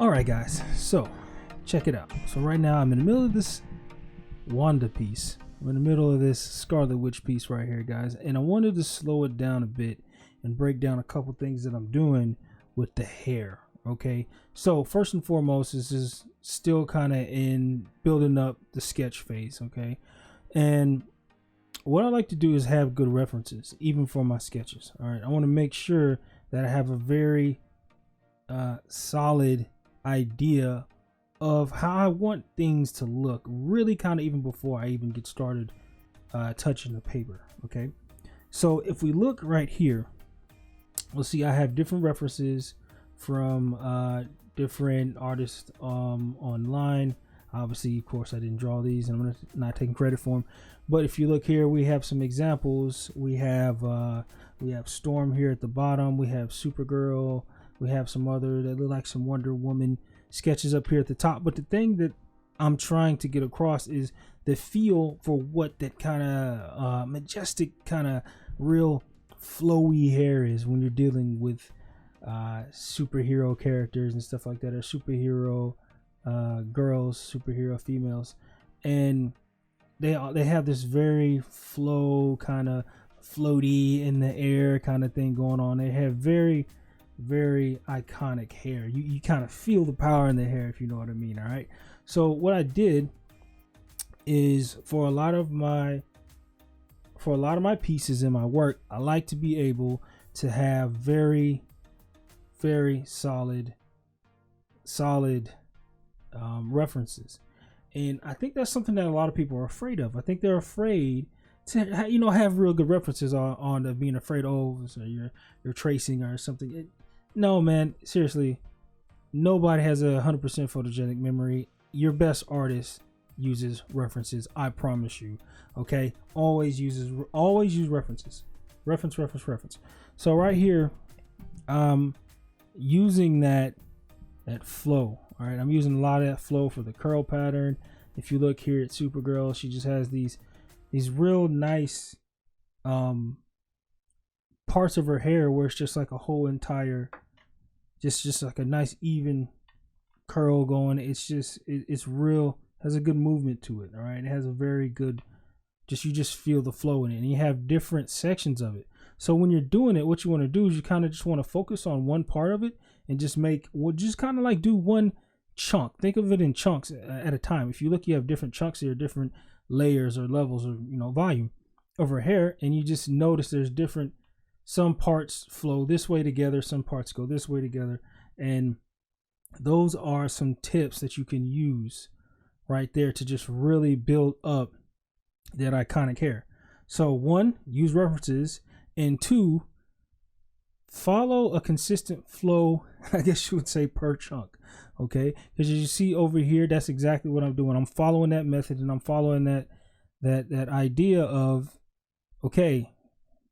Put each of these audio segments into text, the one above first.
Alright guys, so check it out. So right now I'm in the middle of this Wanda piece. I'm in the middle of this Scarlet Witch piece right here, guys, and I wanted to slow it down a bit and break down a couple things that I'm doing with the hair. Okay, so first and foremost, this is still kind of in building up the sketch phase. Okay, and what I like to do is have good references even for my sketches. All right, I want to make sure that I have a very solid idea of how I want things to look, really kind of even before I even get started touching the paper. Okay, so if we look right here, we'll see I have different references from different artists online. Obviously, of course, I didn't draw these and I'm not taking credit for them, but if you look here, we have some examples. We have Storm here at the bottom, we have Supergirl, we have some other that look like some Wonder Woman sketches up here at the top. But the thing that I'm trying to get across is the feel for what that kind of majestic, kind of real flowy hair is when you're dealing with superhero characters and stuff like that, or superhero girls, superhero females, and they have this very flow, kind of floaty in the air kind of thing going on. They have very iconic hair. You kind of feel the power in the hair, if you know what I mean. All right, so what I did is for a lot of my pieces in my work, I like to be able to have very solid references, and I think that's something that a lot of people are afraid of. I think they're afraid to have real good references on being afraid, oh, so you're tracing or something. No, man, seriously, nobody has 100% photogenic memory. Your best artist uses references, I promise you. Okay, always use references. Reference. So right here, using that flow. All right, I'm using a lot of that flow for the curl pattern. If you look here at Supergirl, she just has these real nice parts of her hair where it's just like a whole entire, just like a nice even curl going. It's real, has a good movement to it. All right, it has a very good, you just feel the flow in it, and you have different sections of it. So when you're doing it, what you want to do is you kind of just want to focus on one part of it and just kind of like do one chunk. Think of it in chunks at a time. If you look, you have different chunks here, different layers or levels or volume of her hair, and you just notice there's some parts flow this way together, some parts go this way together, and those are some tips that you can use right there to just really build up that iconic hair. So one, use references, and two, follow a consistent flow, I guess you would say, per chunk. Okay, because as you see over here, that's exactly what I'm doing. I'm following that method, and I'm following that idea of, okay,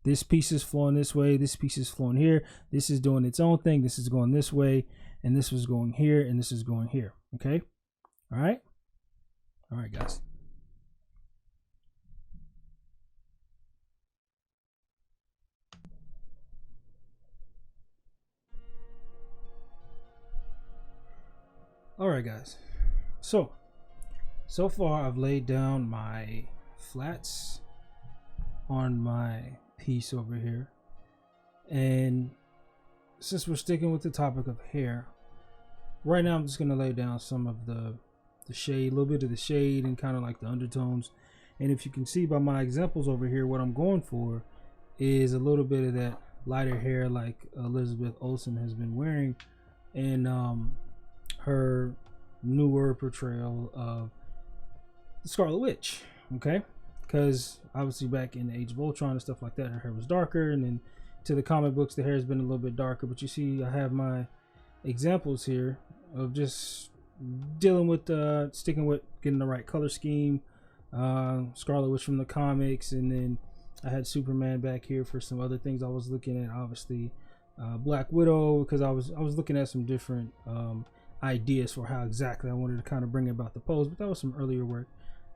this piece is flowing this way, this piece is flowing here, this is doing its own thing, this is going this way, and this was going here, and this is going here. Okay, all right, guys. All right, guys, so far I've laid down my flats on my piece over here, and since we're sticking with the topic of hair, right now I'm just gonna lay down some of the shade, a little bit of the shade and kind of like the undertones. And if you can see by my examples over here, what I'm going for is a little bit of that lighter hair like Elizabeth Olsen has been wearing in her newer portrayal of the Scarlet Witch. Okay, because obviously back in the Age of Ultron and stuff like that, her hair was darker, and then to the comic books the hair has been a little bit darker. But you see I have my examples here of just dealing with sticking with getting the right color scheme. Scarlet Witch from the comics, and then I had Superman back here for some other things I was looking at. Obviously Black Widow, because I was looking at some different ideas for how exactly I wanted to kind of bring about the pose, but that was some earlier work.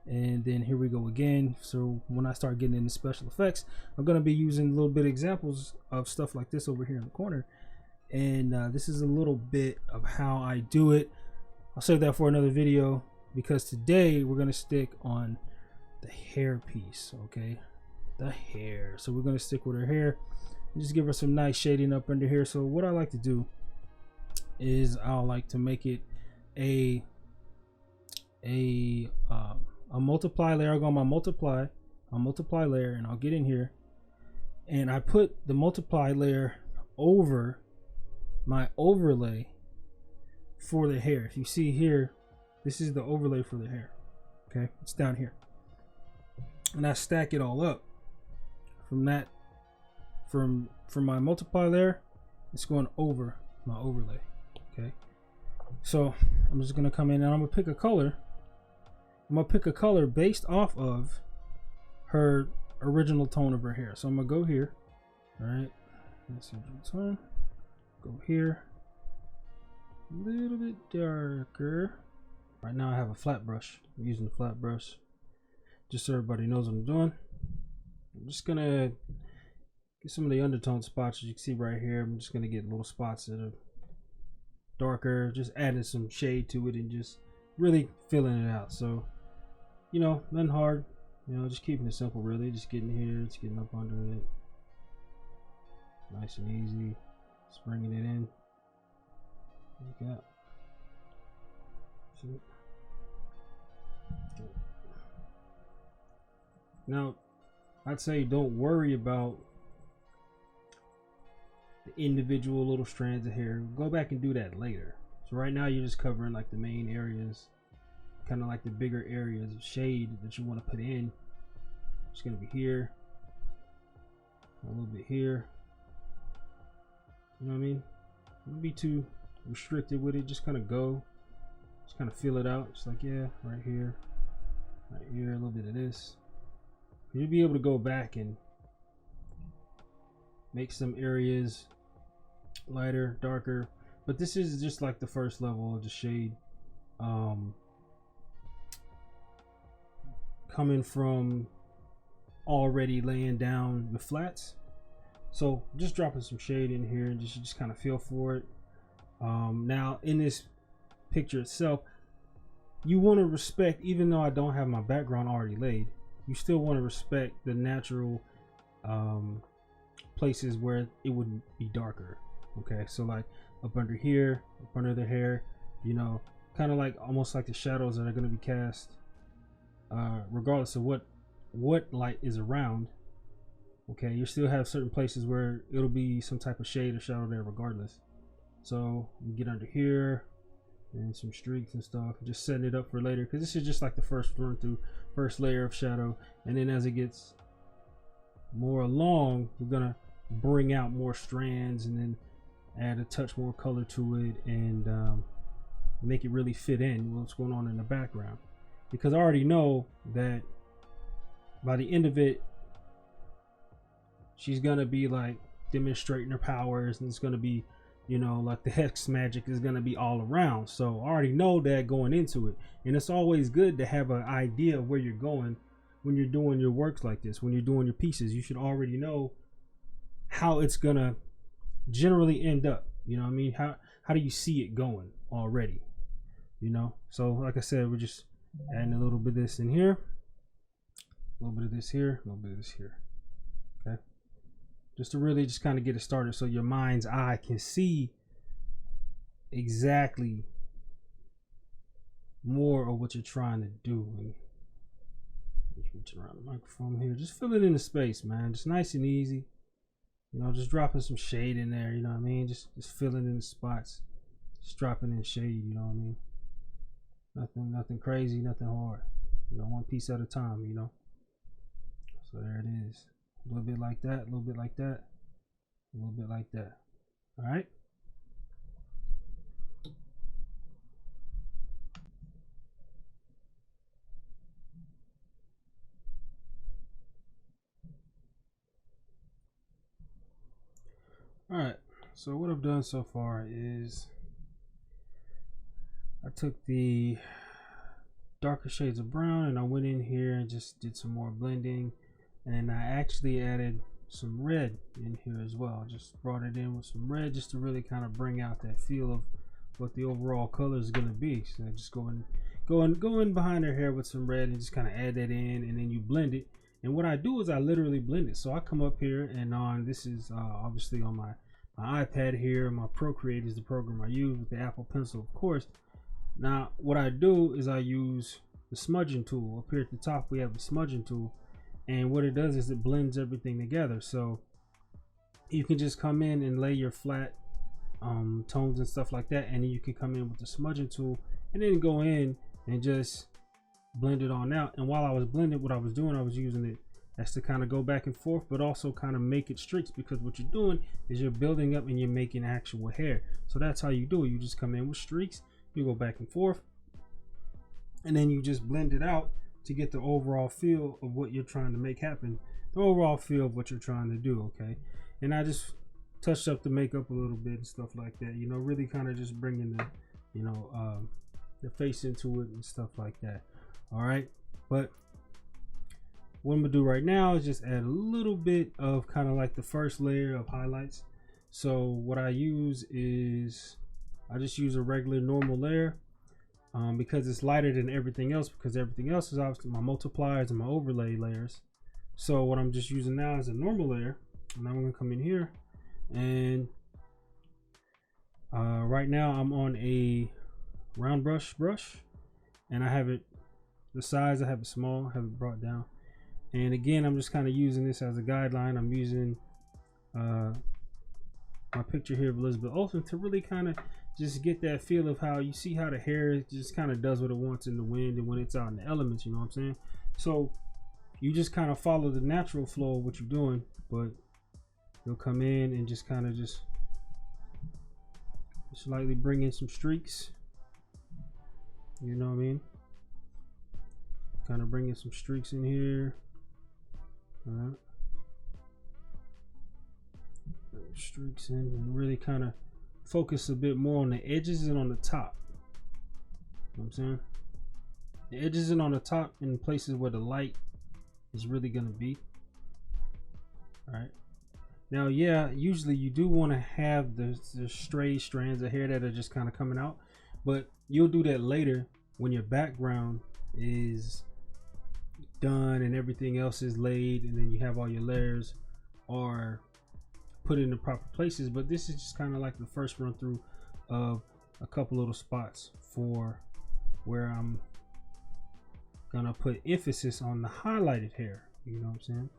And then here we go again. So when I start getting into special effects, I'm going to be using a little bit of examples of stuff like this over here in the corner, and this is a little bit of how I do it. I'll save that for another video, because today we're gonna stick on the hair piece. Okay, the hair. So we're gonna stick with her hair and just give her some nice shading up under here. So what I like to do is I like to make it a multiply layer. I'll go on my multiply layer, and I'll get in here, and I put the multiply layer over my overlay for the hair. If you see here, this is the overlay for the hair. Okay, it's down here, and I stack it all up from that, from my multiply layer. It's going over my overlay. Okay, so I'm just gonna come in and I'm gonna pick a color. I'm gonna pick a color based off of her original tone of her hair. So I'm gonna go here, all right, tone, go here, a little bit darker. Right now I have a flat brush. I'm using the flat brush just so everybody knows what I'm doing. I'm just gonna get some of the undertone spots, as you can see right here. I'm just gonna get little spots that are darker, just adding some shade to it and just really filling it out. So, you know, nothing hard, you know, just keeping it simple, really. Just getting here, just getting up under it, nice and easy, just bringing it in like that. See? Now I'd say don't worry about the individual little strands of hair. Go back and do that later. So right now you're just covering like the main areas, kind of like the bigger areas of shade that you want to put in. It's gonna be here, a little bit here. You know what I mean? Don't be too restricted with it. Just kind of go, just kind of feel it out. Just like, yeah, right here, a little bit of this. You'll be able to go back and make some areas lighter, darker, but this is just like the first level of the shade, coming from already laying down the flats. So just dropping some shade in here and just kind of feel for it. Now in this picture itself, you want to respect, even though I don't have my background already laid, you still want to respect the natural places where it would be darker. Okay, so like up under here, up under the hair, you know, kind of like almost like the shadows that are going to be cast, regardless of what light is around. Okay, you still have certain places where it'll be some type of shade or shadow there regardless. So you get under here and some streaks and stuff, just setting it up for later, because this is just like the first run through, first layer of shadow. And then as it gets more along, we're gonna bring out more strands and then add a touch more color to it, and make it really fit in what's going on in the background. Because I already know that by the end of it, she's gonna be like demonstrating her powers, and it's gonna be, you know, like the hex magic is gonna be all around. So I already know that going into it, and it's always good to have an idea of where you're going when you're doing your works like this. When you're doing your pieces, you should already know how it's gonna generally end up. You know what I mean? How do you see it going already? You know, so like I said, we're just adding a little bit of this in here, a little bit of this here, a little bit of this here. Okay, just to really just kind of get it started, so your mind's eye can see exactly more of what you're trying to do. And just reaching around the microphone here, just fill it in the space, man. Just nice and easy. You know, just dropping some shade in there. You know what I mean? Just filling in the spots, just dropping in shade. You know what I mean? Nothing crazy, nothing hard. You know, one piece at a time. You know. So there it is. A little bit like that, a little bit like that, a little bit like that. All right. All right. So what I've done so far is I took the darker shades of brown and I went in here and just did some more blending, and I actually added some red in here as well. Just brought it in with some red just to really kind of bring out that feel of what the overall color is going to be. So just go in behind her hair with some red and just kind of add that in, and then you blend it. And what I do is I literally blend it. So I come up here and this is obviously on my iPad here. My Procreate is the program I use with the Apple Pencil, of course. Now what I do is I use the smudging tool. Up here at the top we have the smudging tool, and what it does is it blends everything together. So you can just come in and lay your flat tones and stuff like that, and then you can come in with the smudging tool and then go in and just blend it on out. And while I was blending, what I was doing, I was using it as to kind of go back and forth, but also kind of make it streaks, because what you're doing is you're building up and you're making actual hair. So that's how you do it. You just come in with streaks, you go back and forth, and then you just blend it out to get the overall feel of what you're trying to make happen, the overall feel of what you're trying to do. Okay, and I just touched up the makeup a little bit and stuff like that, you know, really kind of just bringing the, you know, the face into it and stuff like that. All right, but what I'm gonna do right now is just add a little bit of kind of like the first layer of highlights. So what I use is I just use a regular normal layer because it's lighter than everything else, because everything else is obviously my multipliers and my overlay layers. So what I'm just using now is a normal layer, and I'm gonna come in here, and right now I'm on a round brush, and I have it the size, I have it small, I have it brought down. And again, I'm just kind of using this as a guideline. I'm using my picture here of Elizabeth Olsen to really kind of just get that feel of how you see how the hair just kind of does what it wants in the wind and when it's out in the elements, you know what I'm saying? So you just kind of follow the natural flow of what you're doing, but you'll come in and just kind of just slightly bring in some streaks, you know what I mean? Kind of bring in some streaks in here. Streaks in, and really kind of focus a bit more on the edges and on the top. You know what I'm saying? The edges and on the top in places where the light is really gonna be. All right. Now, yeah, usually you do want to have the stray strands of hair that are just kind of coming out, but you'll do that later when your background is done and everything else is laid, and then you have all your layers are put in the proper places. But this is just kind of like the first run through of a couple little spots for where I'm gonna put emphasis on the highlighted hair. You know what I'm saying?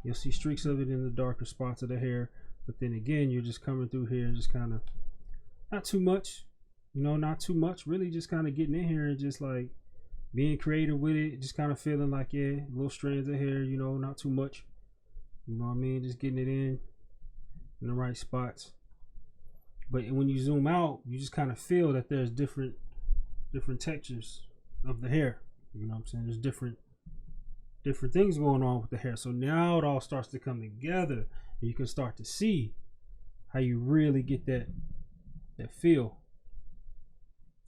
You'll see streaks of it in the darker spots of the hair, but then again, you're just coming through here and just kind of not too much, you know, not too much, really just kind of getting in here and just like being creative with it, just kind of feeling like, yeah, little strands of hair, you know, not too much, you know what I mean, just getting it in the right spots. But when you zoom out, you just kind of feel that there's different textures of the hair, you know what I'm saying? There's different things going on with the hair. So now it all starts to come together, and you can start to see how you really get that feel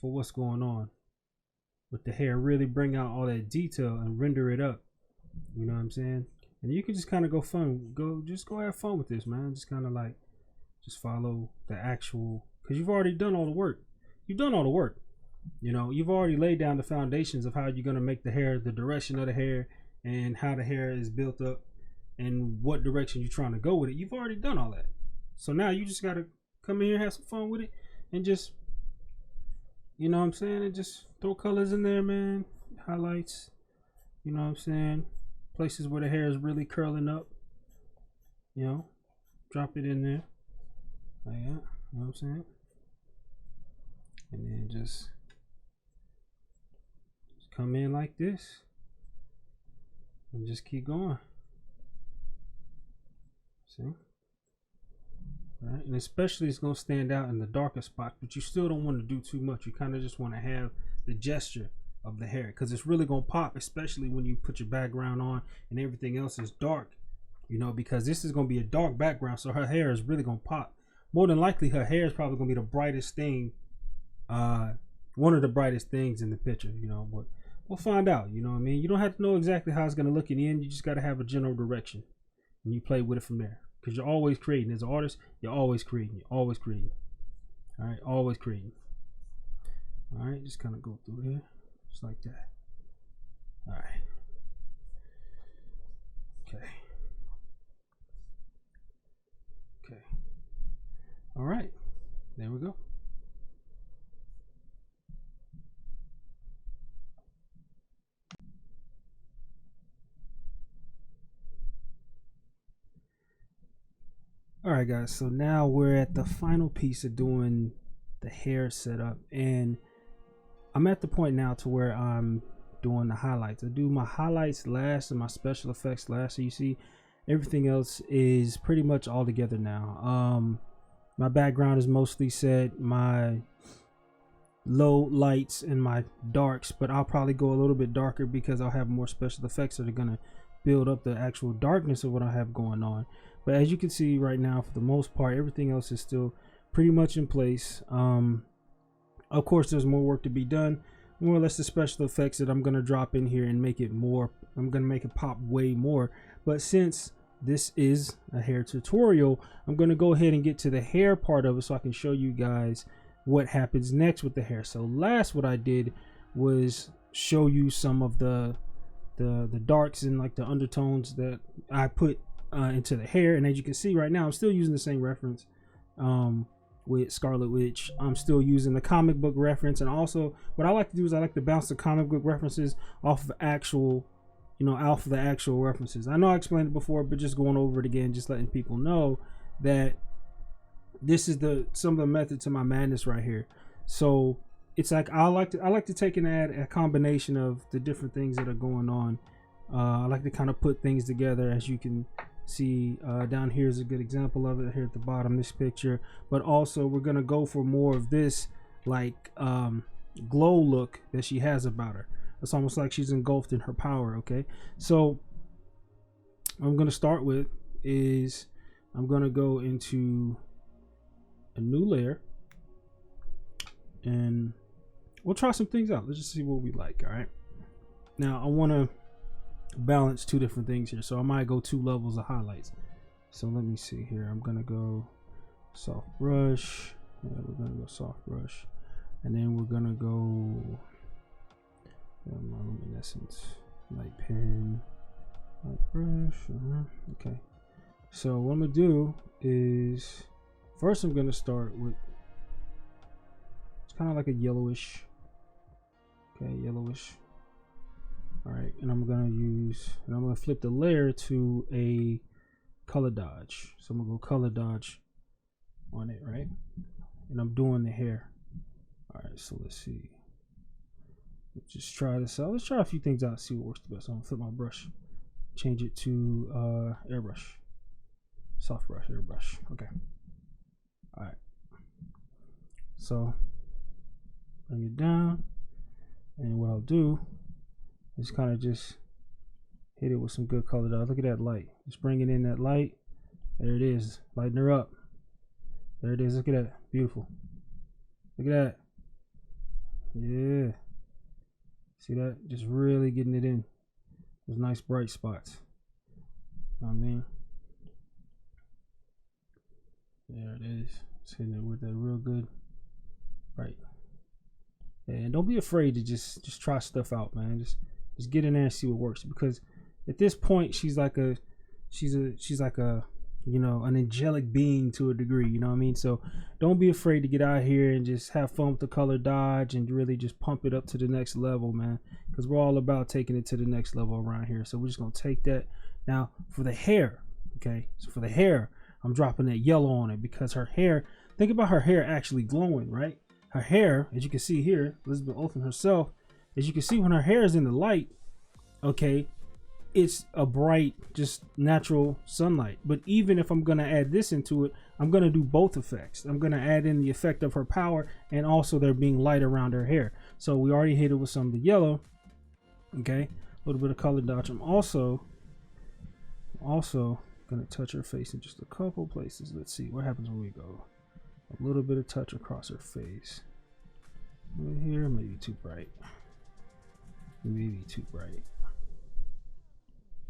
for what's going on with the hair. Really bring out all that detail and render it up, you know what I'm saying? And you can just kind of go have fun with this, man. Just kind of like just follow the actual, because you've already done all the work. You've done all the work, you know. You've already laid down the foundations of how you're going to make the hair, the direction of the hair, and how the hair is built up and what direction you're trying to go with it. You've already done all that. So now you just got to come in here, have some fun with it, and just, you know what I'm saying, and just throw colors in there, man. Highlights, you know what I'm saying, places where the hair is really curling up, you know, drop it in there like that, you know what I'm saying, and then just come in like this and just keep going. See? Right? And especially it's going to stand out in the darker spots, but you still don't want to do too much. You kind of just want to have the gesture of the hair, because it's really going to pop, especially when you put your background on and everything else is dark, you know, because this is going to be a dark background, so her hair is really going to pop. More than likely her hair is probably going to be the brightest thing, one of the brightest things in the picture, you know, but we'll find out, you know what I mean? You don't have to know exactly how it's going to look in the end. You just got to have a general direction. and you play with it from there, because you're always creating. As an artist, you're always creating. You're always creating. All right, always creating. All right, just kind of go through here, just like that. All right. Okay. Okay. All right. There we go. All right, guys. So now we're at the final piece of doing the hair setup, and I'm at the point now to where I'm doing the highlights. I do my highlights last and my special effects last. So you see everything else is pretty much all together now. My background is mostly set, my low lights and my darks, but I'll probably go a little bit darker because I'll have more special effects that are gonna build up the actual darkness of what I have going on. But as you can see right now, for the most part, everything else is still pretty much in place. Of course, there's more work to be done. More or less the special effects that I'm going to drop in here and make it more, I'm going to make it pop way more. But since this is a hair tutorial, I'm going to go ahead and get to the hair part of it so I can show you guys what happens next with the hair. So last, what I did was show you some of the darks and like the undertones that I put into the hair. And as you can see right now, I'm still using the same reference with Scarlet Witch. I'm still using the comic book reference, and also what I like to do is I like to bounce the comic book references off of actual, off of the actual references. I know I explained it before, but just going over it again, just letting people know that this is some of the method to my madness right here. So it's like I like to take and add a combination of the different things that are going on. I like to kind of put things together. As you can see down here is a good example of it here at the bottom, this picture. But also we're gonna go for more of this like glow look that she has about her. It's almost like she's engulfed in her power. Okay, so what I'm gonna start with is I'm gonna go into a new layer and we'll try some things out. Let's just see what we like. All right, now I want to balance two different things here, so I might go 2 levels of highlights. So let me see here. I'm gonna go soft brush. Yeah, we're gonna go soft brush, and then we're gonna go my luminescence light pen, light brush. Okay, so what I'm gonna do is first I'm gonna start with, it's kind of like a yellowish. Okay, yellowish. All right, and I'm gonna flip the layer to a color dodge. So I'm gonna go color dodge on it, right? And I'm doing the hair. All right, so let's see. Let's just try this out. Let's try a few things out, see what works the best. So I'm gonna flip my brush, change it to airbrush, soft brush, airbrush. Okay. All right. So bring it down, and what I'll do is kind of just hit it with some good color dodge. Look at that light. Just bringing in that light. There it is. Lighten her up. There it is. Look at that. Beautiful. Look at that. Yeah. See that? Just really getting it in. Those nice bright spots. You know what I mean? There it is. Just hitting it with that real good. Right. And don't be afraid to just try stuff out, man. Just get in there and see what works, because at this point she's like a an angelic being to a degree, you know what I mean? So don't be afraid to get out here and just have fun with the color dodge and really just pump it up to the next level, man, because we're all about taking it to the next level around here. So we're just gonna take that. Now for the hair, okay, so for the hair I'm dropping that yellow on it because her hair, think about her hair actually glowing, right? Her hair, as you can see here, Elizabeth Olsen herself, as you can see when her hair is in the light, okay, it's a bright, just natural sunlight. But even if I'm going to add this into it, I'm going to do both effects. I'm going to add in the effect of her power and also there being light around her hair. So we already hit it with some of the yellow, okay, a little bit of color dodge. I'm also going to touch her face in just a couple places. Let's see what happens when we go a little bit of touch across her face. Right here, maybe too bright. Maybe too bright.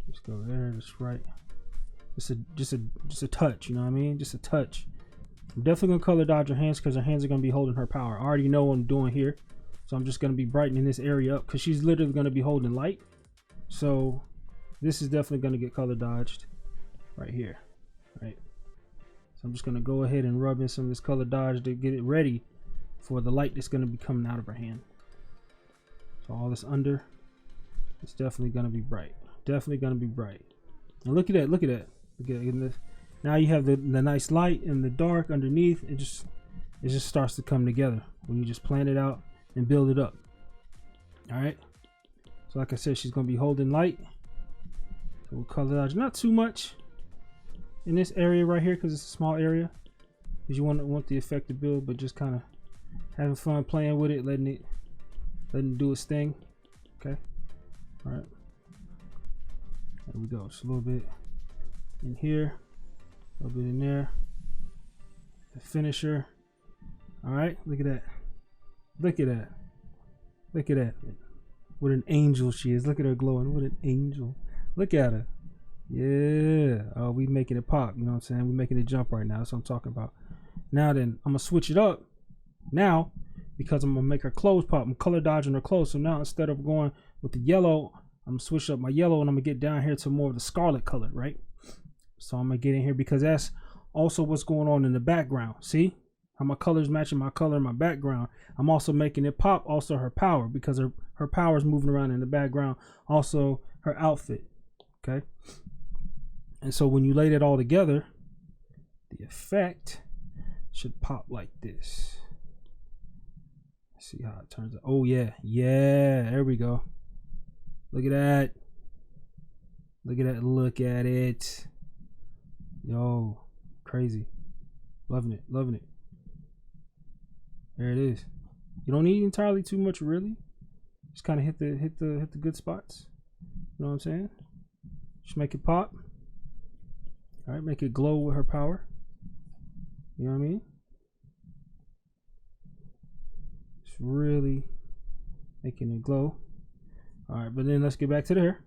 Just go there, just right. Just a touch, you know what I mean? Just a touch. I'm definitely gonna color dodge her hands because her hands are gonna be holding her power. I already know what I'm doing here, so I'm just gonna be brightening this area up because she's literally gonna be holding light. So this is definitely gonna get color dodged right here, right? So I'm just gonna go ahead and rub in some of this color dodge to get it ready for the light that's gonna be coming out of her hand. So all this under, it's definitely gonna be bright. Definitely gonna be bright. And look at that, look at that. Look at that. Now you have the nice light and the dark underneath. It just starts to come together when you just plan it out and build it up. All right. So like I said, she's gonna be holding light. So we'll color dodge not too much in this area right here because it's a small area. Because you want the effect to build, but just kind of having fun playing with it, letting it do its thing. Okay. All right. There we go. Just a little bit in here, a little bit in there. The finisher. All right. Look at that. Look at that. Look at that. What an angel she is. Look at her glowing. What an angel. Look at her. Yeah. Oh, we making it pop. You know what I'm saying? We're making it jump right now. That's what I'm talking about. Now then, I'm going to switch it up now because I'm going to make her clothes pop. I'm color dodging her clothes. So now instead of going with the yellow, I'm going to switch up my yellow and I'm going to get down here to more of the scarlet color, right? So I'm going to get in here because that's also what's going on in the background. See how my colors matching my color in my background. I'm also making it pop. Also her power because her power is moving around in the background. Also her outfit. Okay. And so when you lay it all together, the effect should pop like this. Let's see how it turns out. Oh yeah. Yeah. There we go. Look at that. Look at that. Look at it. Yo, crazy. Loving it. Loving it. There it is. You don't need entirely too much, really. Just kind of hit the good spots. You know what I'm saying? Just make it pop. All right, make it glow with her power. You know what I mean? Just really making it glow. All right, but then let's get back to the hair.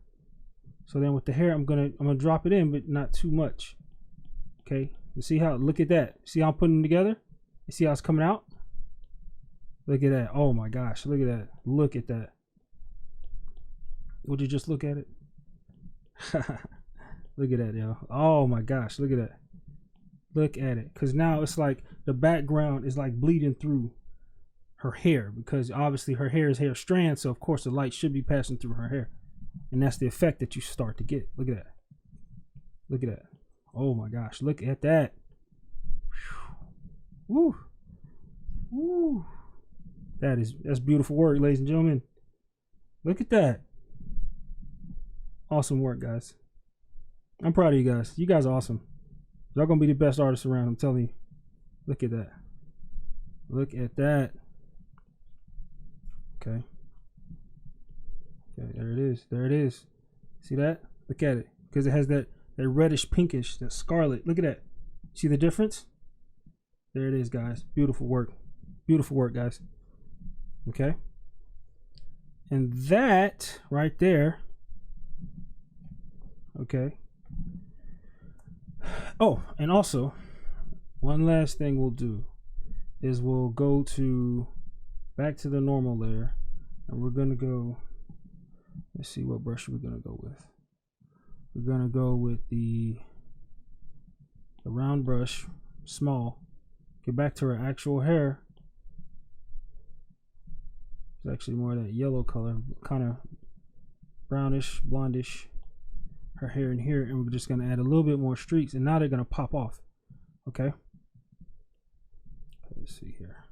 So then with the hair, I'm gonna drop it in, but not too much. Okay, you see how? Look at that. See how I'm putting them together? You see how it's coming out? Look at that. Oh my gosh, look at that. Look at that. Would you just look at it? Look at that, yo. Oh my gosh, look at that. Look at it. Because now it's like the background is like bleeding through her hair because obviously her hair is hair strand, so of course the light should be passing through her hair. And that's the effect that you start to get. Look at that. Look at that. Oh my gosh, look at that. Woo. Woo. That's beautiful work, ladies and gentlemen. Look at that. Awesome work, guys. I'm proud of you guys. You guys are awesome. Y'all gonna be the best artists around, I'm telling you. Look at that. Look at that. Okay. Okay, there it is. There it is. See that? Look at it. Because it has that reddish pinkish, that scarlet. Look at that. See the difference? There it is, guys. Beautiful work. Beautiful work, guys. Okay. And that right there. Okay. Oh, and also, one last thing we'll do is we'll go back to the normal layer, and we're gonna go. Let's see what brush we're gonna go with. We're gonna go with the round brush, small. Get back to her actual hair. It's actually more of that yellow color, kind of brownish, blondish. Her hair in here, and we're just going to add a little bit more streaks, and now they're going to pop off. Okay, let's see here.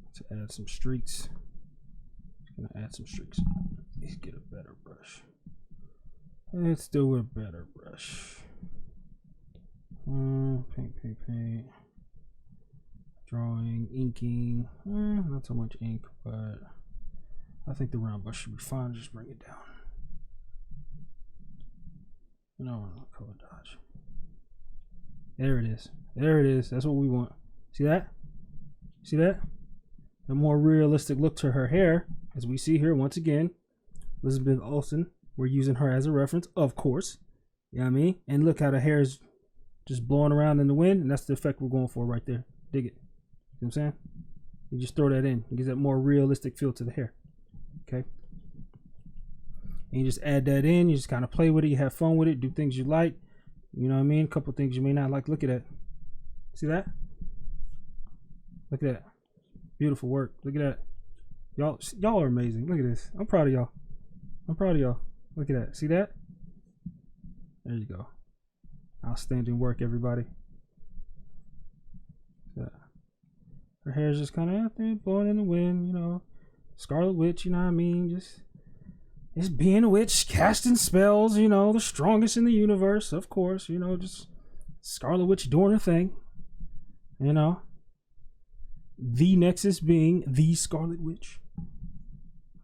Let's add some streaks. Going to add some streaks. Let's get a better brush. Let's do a better brush. Paint. Drawing, inking. Not so much ink, but I think the round brush should be fine. Just bring it down. No, color dodge. There it is. There it is. That's what we want. See that? See that? A more realistic look to her hair, as we see here once again. Elizabeth Olsen. We're using her as a reference, of course. You know what I mean? And look how the hair is just blowing around in the wind, and that's the effect we're going for right there. Dig it. You know what I'm saying? You just throw that in. It gives that more realistic feel to the hair. Okay? And you just add that in. You just kind of play with it. You have fun with it. Do things you like. You know what I mean? A couple things you may not like. Look at that. See that? Look at that. Beautiful work. Look at that. Y'all are amazing. Look at this. I'm proud of y'all. I'm proud of y'all. Look at that. See that? There you go. Outstanding work, everybody. Yeah. Her hair's just kind of out there, blowing in the wind, you know. Scarlet Witch, you know what I mean? Just being a witch, casting spells, you know, the strongest in the universe, of course, you know, just Scarlet Witch doing her thing, you know. The Nexus being the Scarlet Witch.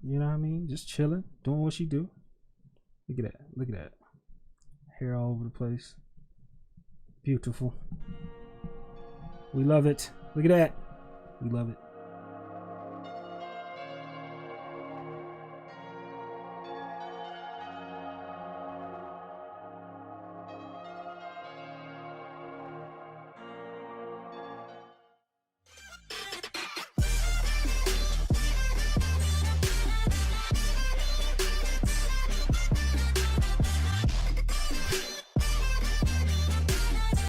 You know what I mean? Just chilling, doing what she do. Look at that. Look at that. Hair all over the place. Beautiful. We love it. Look at that. We love it.